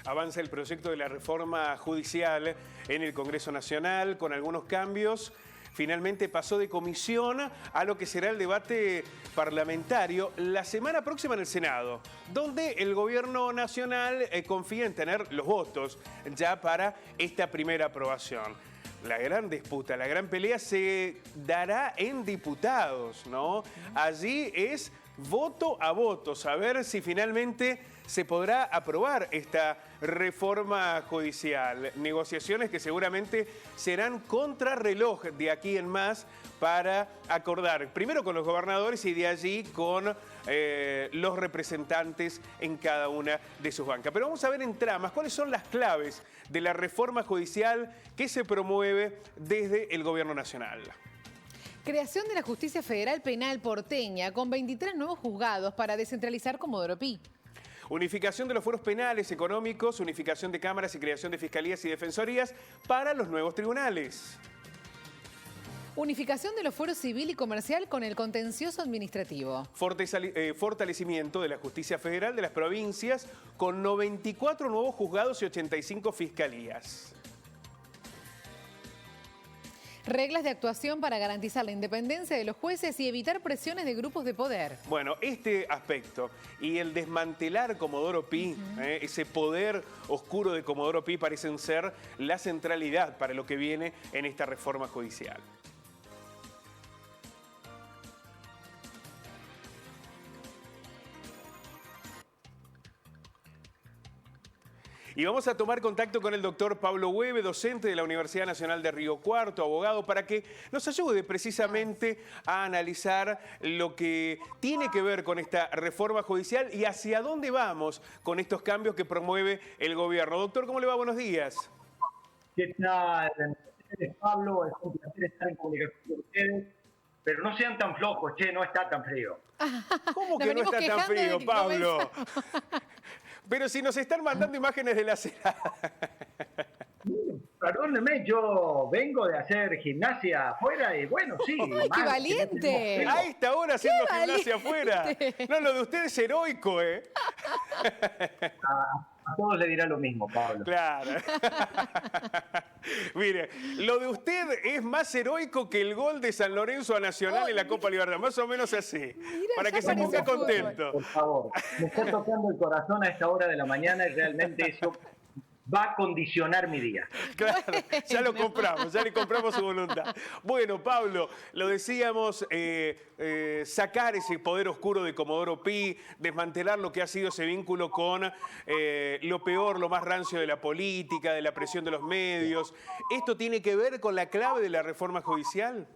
Avanza el proyecto de la reforma judicial en el Congreso Nacional con algunos cambios. Finalmente pasó de comisión a lo que será el debate parlamentario la semana próxima en el Senado, donde el gobierno nacional confía en tener los votos ya para esta primera aprobación. La gran disputa, la gran pelea se dará en diputados, ¿no? Allí es voto a voto, saber si finalmente se podrá aprobar esta reforma judicial. Negociaciones que seguramente serán contrarreloj de aquí en más para acordar, primero con los gobernadores y de allí con los representantes en cada una de sus bancas. Pero vamos a ver en tramas cuáles son las claves de la reforma judicial que se promueve desde el Gobierno Nacional. Creación de la Justicia Federal Penal porteña con 23 nuevos juzgados para descentralizar Comodoro Pi. Unificación de los fueros penales, económicos, unificación de cámaras y creación de fiscalías y defensorías para los nuevos tribunales. Unificación de los fueros civil y comercial con el contencioso administrativo. Fortalecimiento de la justicia federal de las provincias con 94 nuevos juzgados y 85 fiscalías. Reglas de actuación para garantizar la independencia de los jueces y evitar presiones de grupos de poder. Bueno, este aspecto y el desmantelar Comodoro Pi, ese poder oscuro de Comodoro Pi parecen ser la centralidad para lo que viene en esta reforma judicial. Y vamos a tomar contacto con el doctor Pablo Hueve, docente de la Universidad Nacional de Río Cuarto, abogado, para que nos ayude precisamente a analizar lo que tiene que ver con esta reforma judicial y hacia dónde vamos con estos cambios que promueve el gobierno. Doctor, ¿cómo le va? Buenos días. ¿Qué tal? Pablo, es un placer estar en comunicación con ustedes. Pero no sean tan flojos, che, no está tan frío. ¿Cómo que no está tan frío, Pablo? Pero si nos están mandando imágenes de la cera. Perdóneme, yo vengo de hacer gimnasia afuera y bueno, sí. ¡Ay, qué valiente! A esta hora haciendo gimnasia afuera. No, lo de usted es heroico, ¿eh? A todos le dirá lo mismo, Pablo. Claro. Mire, lo de usted es más heroico que el gol de San Lorenzo a Nacional en la Copa Libertad, más o menos así, mira, para que se ponga contento. Por favor, me está tocando el corazón a esta hora de la mañana y realmente eso va a condicionar mi día. Claro, ya lo compramos, ya le compramos su voluntad. Bueno, Pablo, lo decíamos, sacar ese poder oscuro de Comodoro Pi, desmantelar lo que ha sido ese vínculo con lo peor, lo más rancio de la política, de la presión de los medios. ¿Esto tiene que ver con la clave de la reforma judicial?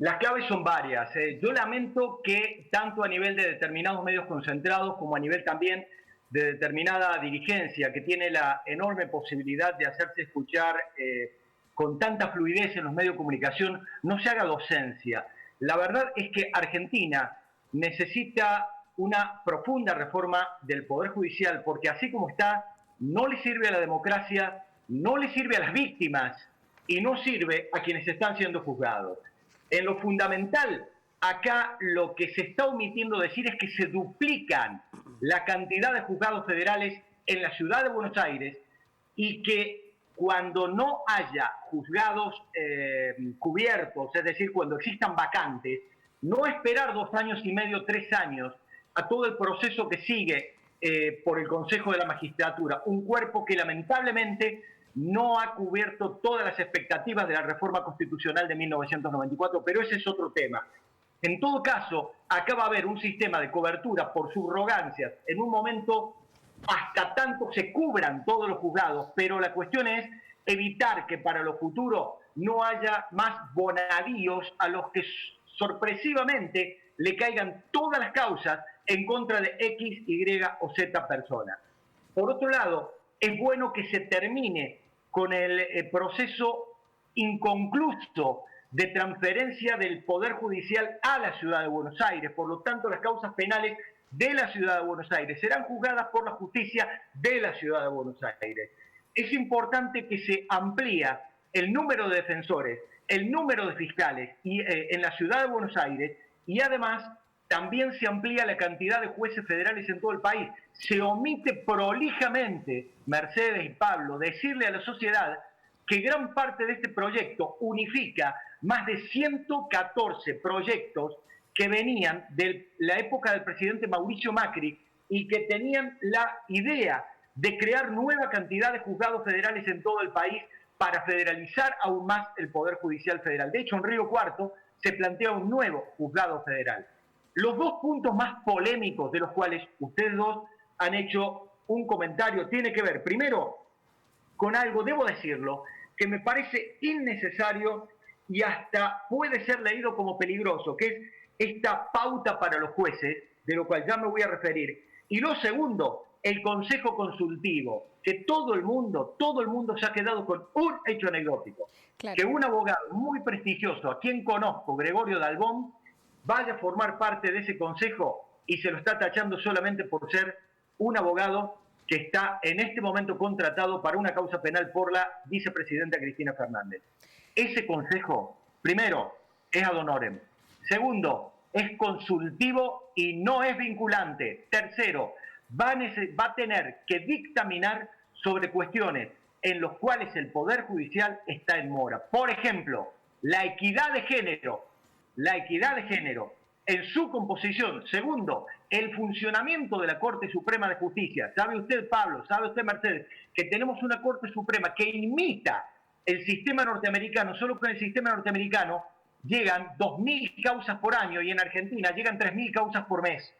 Las claves son varias. Yo lamento que tanto a nivel de determinados medios concentrados como a nivel también de determinada dirigencia que tiene la enorme posibilidad de hacerse escuchar con tanta fluidez en los medios de comunicación, no se haga docencia. La verdad es que Argentina necesita una profunda reforma del Poder Judicial, porque así como está, no le sirve a la democracia, no le sirve a las víctimas y no sirve a quienes están siendo juzgados. En lo fundamental, acá lo que se está omitiendo decir es que se duplican la cantidad de juzgados federales en la ciudad de Buenos Aires y que cuando no haya juzgados cubiertos, es decir, cuando existan vacantes, no esperar 2 años y medio, 3 años a todo el proceso que sigue por el Consejo de la Magistratura, un cuerpo que lamentablemente no ha cubierto todas las expectativas de la reforma constitucional de 1994, pero ese es otro tema. En todo caso, acá va a haber un sistema de cobertura por subrogancias en un momento hasta tanto se cubran todos los juzgados, pero la cuestión es evitar que para lo futuro no haya más bonavíos a los que sorpresivamente le caigan todas las causas en contra de X, Y o Z personas. Por otro lado, es bueno que se termine con el proceso inconcluso de transferencia del Poder Judicial a la Ciudad de Buenos Aires. Por lo tanto, las causas penales de la Ciudad de Buenos Aires serán juzgadas por la justicia de la Ciudad de Buenos Aires. Es importante que se amplíe el número de defensores, el número de fiscales en la Ciudad de Buenos Aires y además también se amplía la cantidad de jueces federales en todo el país. Se omite prolijamente, Mercedes y Pablo, decirle a la sociedad que gran parte de este proyecto unifica más de 114 proyectos que venían de la época del presidente Mauricio Macri y que tenían la idea de crear nueva cantidad de juzgados federales en todo el país para federalizar aún más el Poder Judicial Federal. De hecho, en Río Cuarto se plantea un nuevo juzgado federal. Los dos puntos más polémicos de los cuales ustedes dos han hecho un comentario tiene que ver, primero, con algo, debo decirlo, que me parece innecesario y hasta puede ser leído como peligroso, que es esta pauta para los jueces, de lo cual ya me voy a referir. Y lo segundo, el consejo consultivo, que todo el mundo se ha quedado con un hecho anecdótico. Claro. Que un abogado muy prestigioso, a quien conozco, Gregorio Dalbón, vaya a formar parte de ese consejo y se lo está tachando solamente por ser un abogado que está en este momento contratado para una causa penal por la vicepresidenta Cristina Fernández. Ese consejo, primero, es ad honorem. Segundo, es consultivo y no es vinculante. Tercero, va a tener que dictaminar sobre cuestiones en las cuales el Poder Judicial está en mora. Por ejemplo, la equidad de género en su composición. Segundo, el funcionamiento de la Corte Suprema de Justicia. ¿Sabe usted, Pablo, sabe usted, Mercedes, que tenemos una Corte Suprema que imita el sistema norteamericano? Solo con el sistema norteamericano llegan 2.000 causas por año y en Argentina llegan 3.000 causas por mes.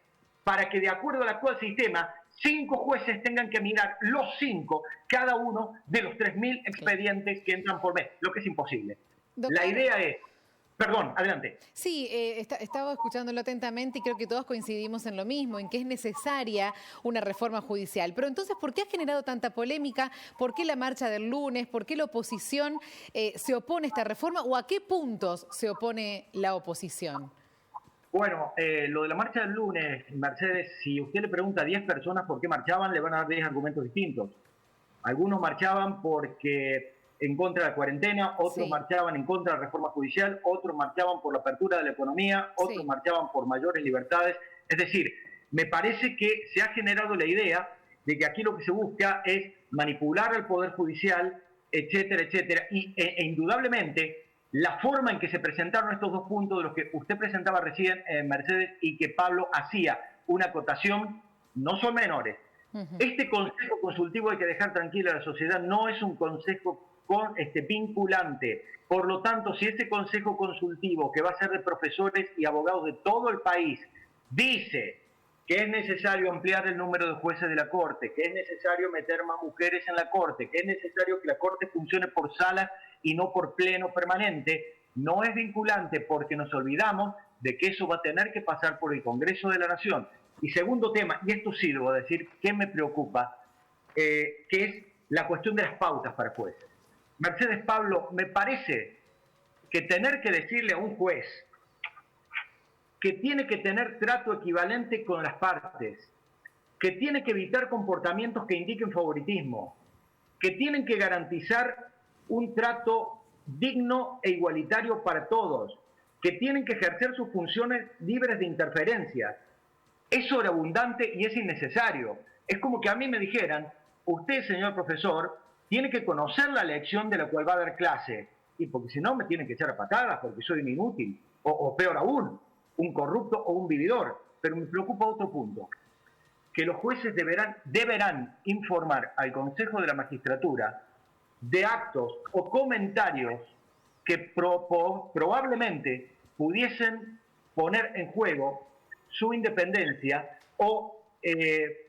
Para que de acuerdo al actual sistema, 5 jueces tengan que mirar los 5, cada uno de los 3.000 expedientes que entran por mes, lo que es imposible. Doctor, la idea es... Perdón, adelante. Sí, estaba escuchándolo atentamente y creo que todos coincidimos en lo mismo, en que es necesaria una reforma judicial. Pero entonces, ¿por qué ha generado tanta polémica? ¿Por qué la marcha del lunes? ¿Por qué la oposición se opone a esta reforma? ¿O a qué puntos se opone la oposición? Bueno, lo de la marcha del lunes, Mercedes, si usted le pregunta a 10 personas por qué marchaban, le van a dar 10 argumentos distintos. Algunos marchaban porque... en contra de la cuarentena, otros marchaban en contra de la reforma judicial, otros marchaban por la apertura de la economía, otros marchaban por mayores libertades. Es decir, me parece que se ha generado la idea de que aquí lo que se busca es manipular al Poder Judicial, etcétera, etcétera. Y indudablemente, la forma en que se presentaron estos dos puntos de los que usted presentaba recién, Mercedes, y que Pablo hacía una acotación, no son menores. Este consejo consultivo, hay que dejar tranquila a la sociedad, no es un consejo vinculante. Por lo tanto, si ese consejo consultivo, que va a ser de profesores y abogados de todo el país, dice que es necesario ampliar el número de jueces de la Corte, que es necesario meter más mujeres en la Corte, que es necesario que la Corte funcione por salas y no por pleno permanente, no es vinculante porque nos olvidamos de que eso va a tener que pasar por el Congreso de la Nación. Y segundo tema, y esto sí debo decir, que me preocupa, que es la cuestión de las pautas para jueces. Mercedes, Pablo, me parece que tener que decirle a un juez que tiene que tener trato equivalente con las partes, que tiene que evitar comportamientos que indiquen favoritismo, que tienen que garantizar un trato digno e igualitario para todos, que tienen que ejercer sus funciones libres de interferencias, es sobreabundante y es innecesario. Es como que a mí me dijeran, usted, señor profesor, tiene que conocer la lección de la cual va a dar clase, y porque si no me tienen que echar a patadas porque soy un inútil, o peor aún, un corrupto o un vividor. Pero me preocupa otro punto, que los jueces deberán informar al Consejo de la Magistratura de actos o comentarios que probablemente pudiesen poner en juego su independencia o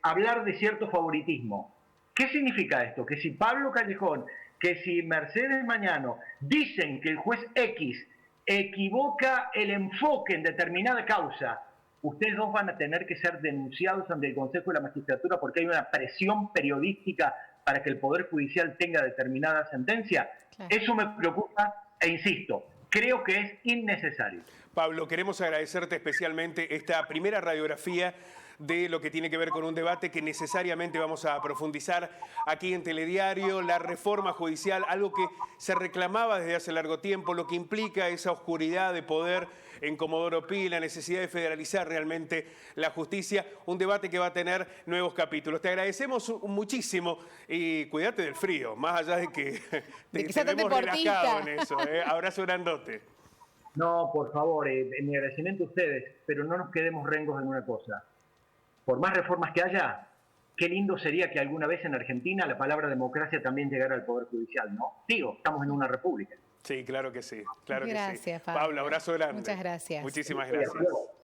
hablar de cierto favoritismo. ¿Qué significa esto? Que si Pablo Callejón, que si Mercedes Mañano dicen que el juez X equivoca el enfoque en determinada causa, ustedes dos van a tener que ser denunciados ante el Consejo de la Magistratura porque hay una presión periodística para que el Poder Judicial tenga determinada sentencia. Claro. Eso me preocupa e insisto, creo que es innecesario. Pablo, queremos agradecerte especialmente esta primera radiografía de lo que tiene que ver con un debate que necesariamente vamos a profundizar aquí en Telediario, la reforma judicial, algo que se reclamaba desde hace largo tiempo, lo que implica esa oscuridad de poder en Comodoro Pi, la necesidad de federalizar realmente la justicia, un debate que va a tener nuevos capítulos. Te agradecemos muchísimo y cuídate del frío, más allá de que te vemos relajado en eso. Abrazo grandote. No, por favor, mi agradecimiento a ustedes, pero no nos quedemos rengos en una cosa. Por más reformas que haya, qué lindo sería que alguna vez en Argentina la palabra democracia también llegara al Poder Judicial, ¿no? Digo, estamos en una república. Sí, claro que sí. Claro Gracias, que sí. Pablo. Pablo, abrazo grande. Muchas gracias. Muchísimas gracias.